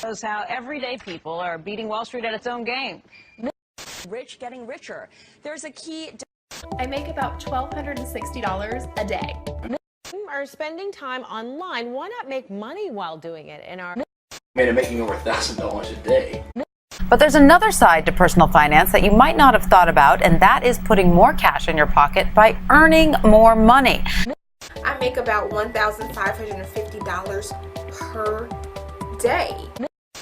Shows how everyday people are beating Wall Street at its own game. Rich getting richer. There's a key. I make about $1,260 a day. Are spending time online. Why not make money while doing it in our... Made it making over $1,000 a day. But there's another side to personal finance that you might not have thought about, and that is putting more cash in your pocket by earning more money. I make about $1,550 per day.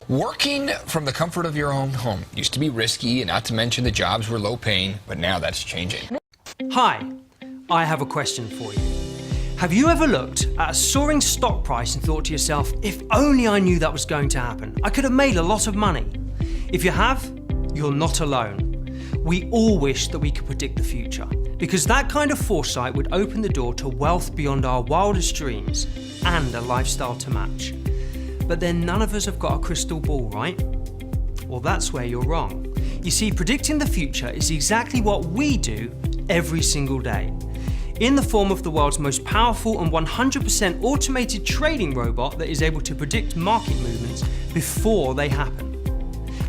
Working from the comfort of your own home used to be risky, and not to mention the jobs were low paying, but now that's changing. Hi, I have a question for you. Have you ever looked at a soaring stock price and thought to yourself, if only I knew that was going to happen, I could have made a lot of money? If you have, you're not alone. We all wish that we could predict the future, because that kind of foresight would open the door to wealth beyond our wildest dreams and a lifestyle to match. But then none of us have got a crystal ball, right? Well, that's where you're wrong. You see, predicting the future is exactly what we do every single day, in the form of the world's most powerful and 100% automated trading robot that is able to predict market movements before they happen.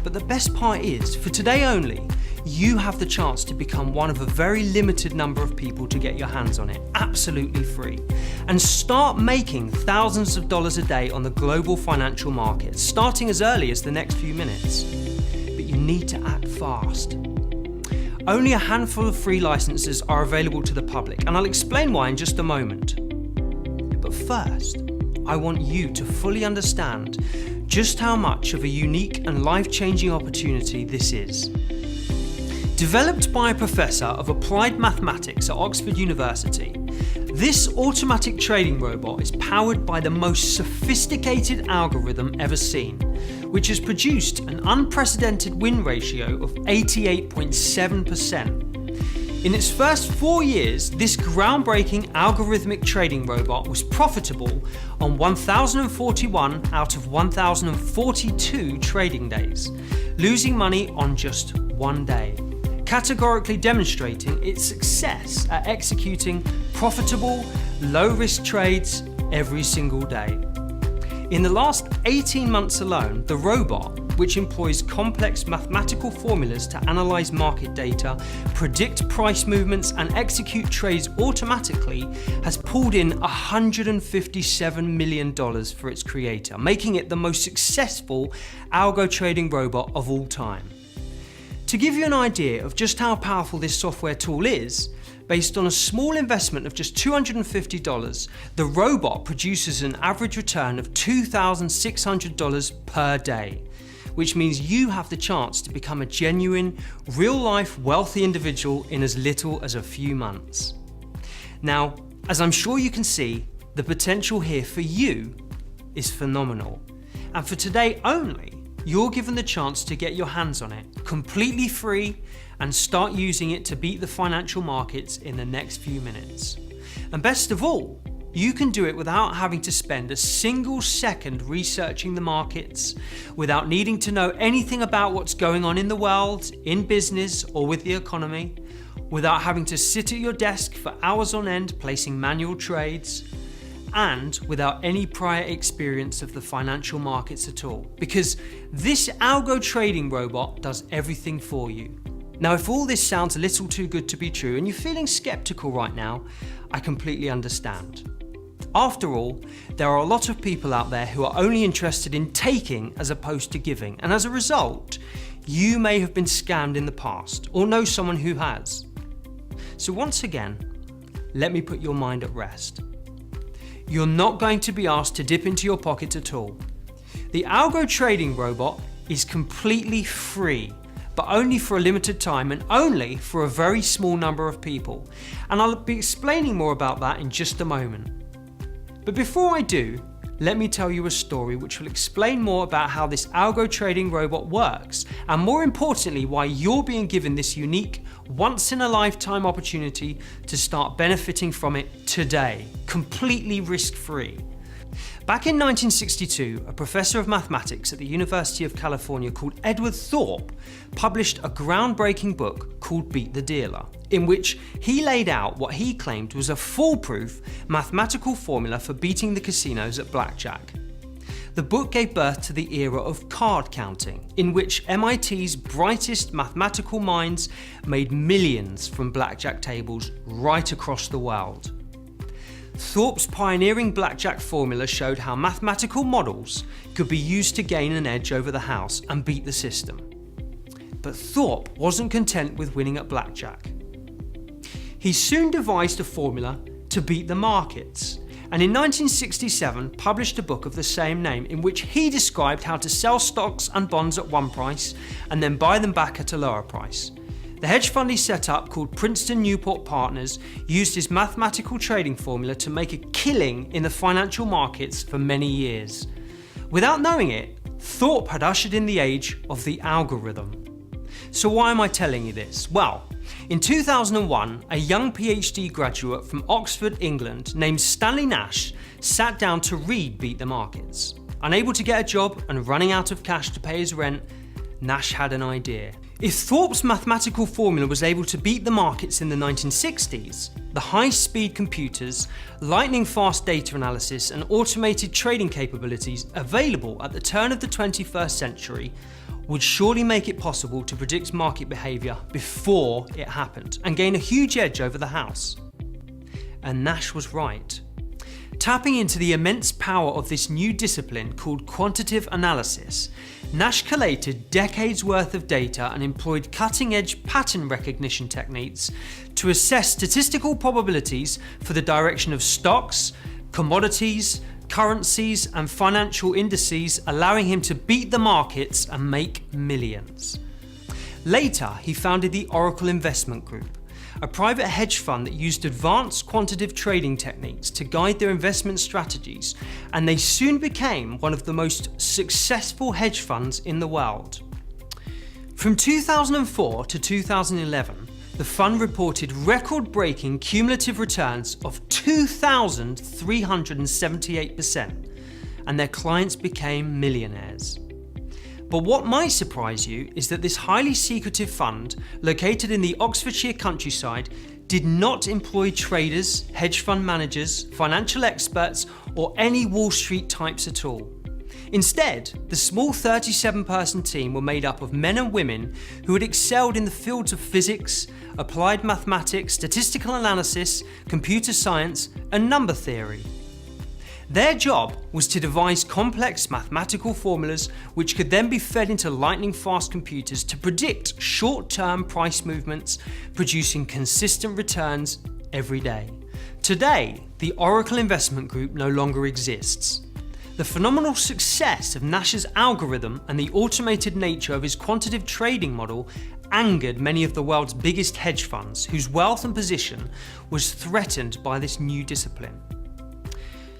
But the best part is, for today only, you have the chance to become one of a very limited number of people to get your hands on it, absolutely free, and start making thousands of dollars a day on the global financial markets, starting as early as the next few minutes. But you need to act fast. Only a handful of free licenses are available to the public, and I'll explain why in just a moment. But first, I want you to fully understand just how much of a unique and life-changing opportunity this is. Developed by a professor of applied mathematics at Oxford University, this automatic trading robot is powered by the most sophisticated algorithm ever seen, which has produced an unprecedented win ratio of 88.7%. In its first 4 years, this groundbreaking algorithmic trading robot was profitable on 1,041 out of 1,042 trading days, losing money on just one day, categorically demonstrating its success at executing profitable, low-risk trades every single day. In the last 18 months alone, the robot, which employs complex mathematical formulas to analyze market data, predict price movements, and execute trades automatically, has pulled in $157 million for its creator, making it the most successful algo trading robot of all time. To give you an idea of just how powerful this software tool is, based on a small investment of just $250, the robot produces an average return of $2,600 per day, which means you have the chance to become a genuine, real-life wealthy individual in as little as a few months. Now, as I'm sure you can see, the potential here for you is phenomenal. And for today only, you're given the chance to get your hands on it, completely free, and start using it to beat the financial markets in the next few minutes. And best of all, you can do it without having to spend a single second researching the markets, without needing to know anything about what's going on in the world, in business, or with the economy, without having to sit at your desk for hours on end placing manual trades, and without any prior experience of the financial markets at all, because this algo trading robot does everything for you. Now, if all this sounds a little too good to be true and you're feeling skeptical right now, I completely understand. After all, there are a lot of people out there who are only interested in taking as opposed to giving, and as a result, you may have been scammed in the past or know someone who has. So once again, let me put your mind at rest. You're not going to be asked to dip into your pocket at all. The algo trading robot is completely free, but only for a limited time and only for a very small number of people. And I'll be explaining more about that in just a moment. But before I do, let me tell you a story which will explain more about how this algo trading robot works, and more importantly, why you're being given this unique, once-in-a-lifetime opportunity to start benefiting from it today, completely risk-free. Back in 1962, a professor of mathematics at the University of California called Edward Thorpe published a groundbreaking book called Beat the Dealer, in which he laid out what he claimed was a foolproof mathematical formula for beating the casinos at blackjack. the book gave birth to the era of card counting, in which MIT's brightest mathematical minds made millions from blackjack tables right across the world. Thorpe's pioneering blackjack formula showed how mathematical models could be used to gain an edge over the house and beat the system. But Thorpe wasn't content with winning at blackjack. He soon devised a formula to beat the markets, and in 1967 published a book of the same name in which he described how to sell stocks and bonds at one price and then buy them back at a lower price. The hedge fund he set up, called Princeton Newport Partners, used his mathematical trading formula to make a killing in the financial markets for many years. Without knowing it, Thorpe had ushered in the age of the algorithm. So why am I telling you this? Well, in 2001, a young PhD graduate from Oxford, England, named Stanley Nash, sat down to read Beat the Markets. Unable to get a job and running out of cash to pay his rent, Nash had an idea. If Thorpe's mathematical formula was able to beat the markets in the 1960s, the high-speed computers, lightning-fast data analysis, and automated trading capabilities available at the turn of the 21st century would surely make it possible to predict market behaviour before it happened and gain a huge edge over the house. And Nash was right. Tapping into the immense power of this new discipline called quantitative analysis, Nash collated decades worth of data and employed cutting-edge pattern recognition techniques to assess statistical probabilities for the direction of stocks, commodities, currencies and financial indices, allowing him to beat the markets and make millions. Later, he founded the Oracle Investment Group, a private hedge fund that used advanced quantitative trading techniques to guide their investment strategies, and they soon became one of the most successful hedge funds in the world. From 2004 to 2011, the fund reported record-breaking cumulative returns of 2,378%, and their clients became millionaires. But what might surprise you is that this highly secretive fund, located in the Oxfordshire countryside, did not employ traders, hedge fund managers, financial experts, or any Wall Street types at all. Instead, the small 37-person team were made up of men and women who had excelled in the fields of physics, applied mathematics, statistical analysis, computer science, and number theory. Their job was to devise complex mathematical formulas which could then be fed into lightning-fast computers to predict short-term price movements, producing consistent returns every day. Today, the Oracle Investment Group no longer exists. The phenomenal success of Nash's algorithm and the automated nature of his quantitative trading model angered many of the world's biggest hedge funds, whose wealth and position was threatened by this new discipline.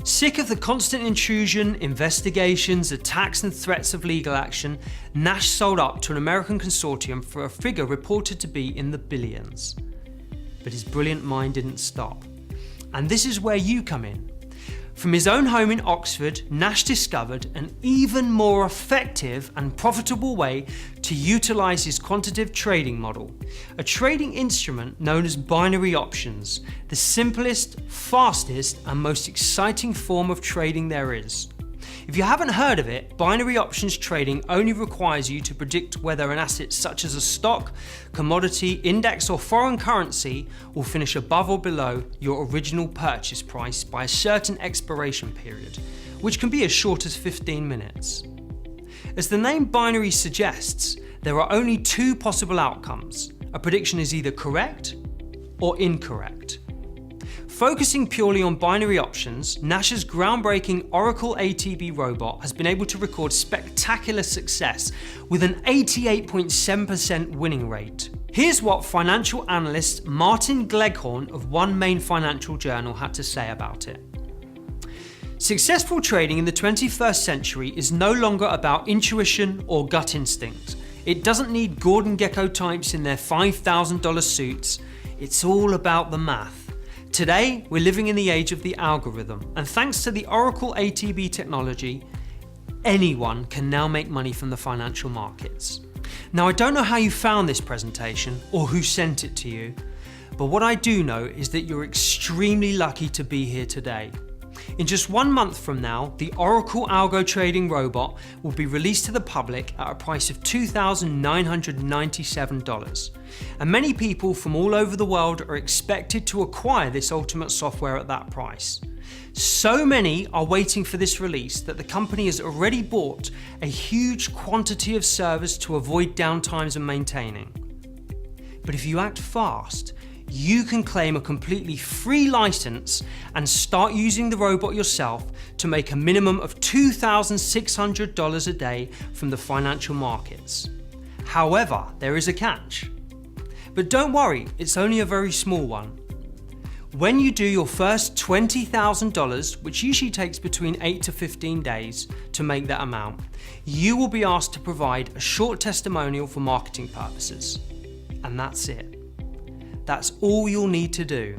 Sick of the constant intrusion, investigations, attacks and threats of legal action, Nash sold up to an American consortium for a figure reported to be in the billions. But his brilliant mind didn't stop. And this is where you come in. From his own home in Oxford, Nash discovered an even more effective and profitable way to utilise his quantitative trading model, a trading instrument known as binary options, the simplest, fastest and most exciting form of trading there is. If you haven't heard of it, binary options trading only requires you to predict whether an asset such as a stock, commodity, index or foreign currency will finish above or below your original purchase price by a certain expiration period, which can be as short as 15 minutes. As the name binary suggests, there are only two possible outcomes. A prediction is either correct or incorrect. Focusing purely on binary options, Nash's groundbreaking Oracle ATB robot has been able to record spectacular success with an 88.7% winning rate. Here's what financial analyst Martin Gleghorn of one main financial journal had to say about it. Successful trading in the 21st century is no longer about intuition or gut instinct. It doesn't need Gordon Gekko types in their $5,000 suits. It's all about the math. Today, we're living in the age of the algorithm, and thanks to the Oracle ATB technology, anyone can now make money from the financial markets. Now, I don't know how you found this presentation or who sent it to you, but what I do know is that you're extremely lucky to be here today. In just 1 month from now, the Oracle Algo Trading Robot will be released to the public at a price of $2,997. And many people from all over the world are expected to acquire this ultimate software at that price. So many are waiting for this release that the company has already bought a huge quantity of servers to avoid downtimes and maintaining. But if you act fast, you can claim a completely free license and start using the robot yourself to make a minimum of $2,600 a day from the financial markets. However, there is a catch. But don't worry, it's only a very small one. When you do your first $20,000, which usually takes between 8 to 15 days to make that amount, you will be asked to provide a short testimonial for marketing purposes. And that's it. That's all you'll need to do.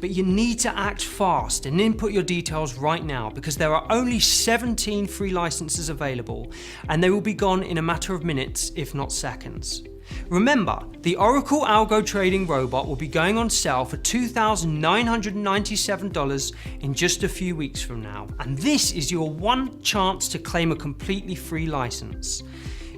But you need to act fast and input your details right now, because there are only 17 free licenses available and they will be gone in a matter of minutes, if not seconds. Remember, the Oracle Algo Trading Robot will be going on sale for $2,997 in just a few weeks from now. And this is your one chance to claim a completely free license.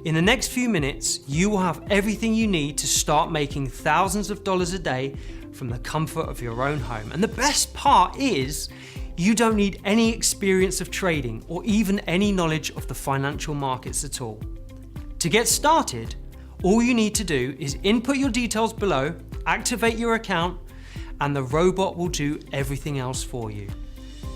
In the next few minutes, you will have everything you need to start making thousands of dollars a day from the comfort of your own home. And the best part is, you don't need any experience of trading or even any knowledge of the financial markets at all. To get started, all you need to do is input your details below, activate your account, and the robot will do everything else for you.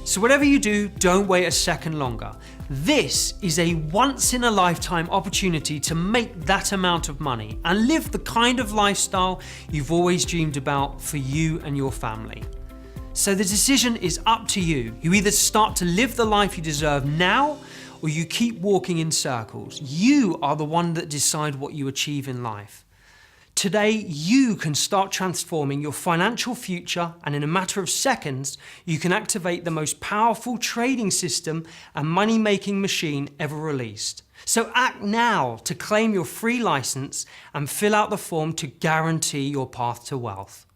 So whatever you do, don't wait a second longer. This is a once-in-a-lifetime opportunity to make that amount of money and live the kind of lifestyle you've always dreamed about for you and your family. So the decision is up to you. You either start to live the life you deserve now, or you keep walking in circles. You are the one that decide what you achieve in life. Today, you can start transforming your financial future, and in a matter of seconds, you can activate the most powerful trading system and money-making machine ever released. So act now to claim your free license and fill out the form to guarantee your path to wealth.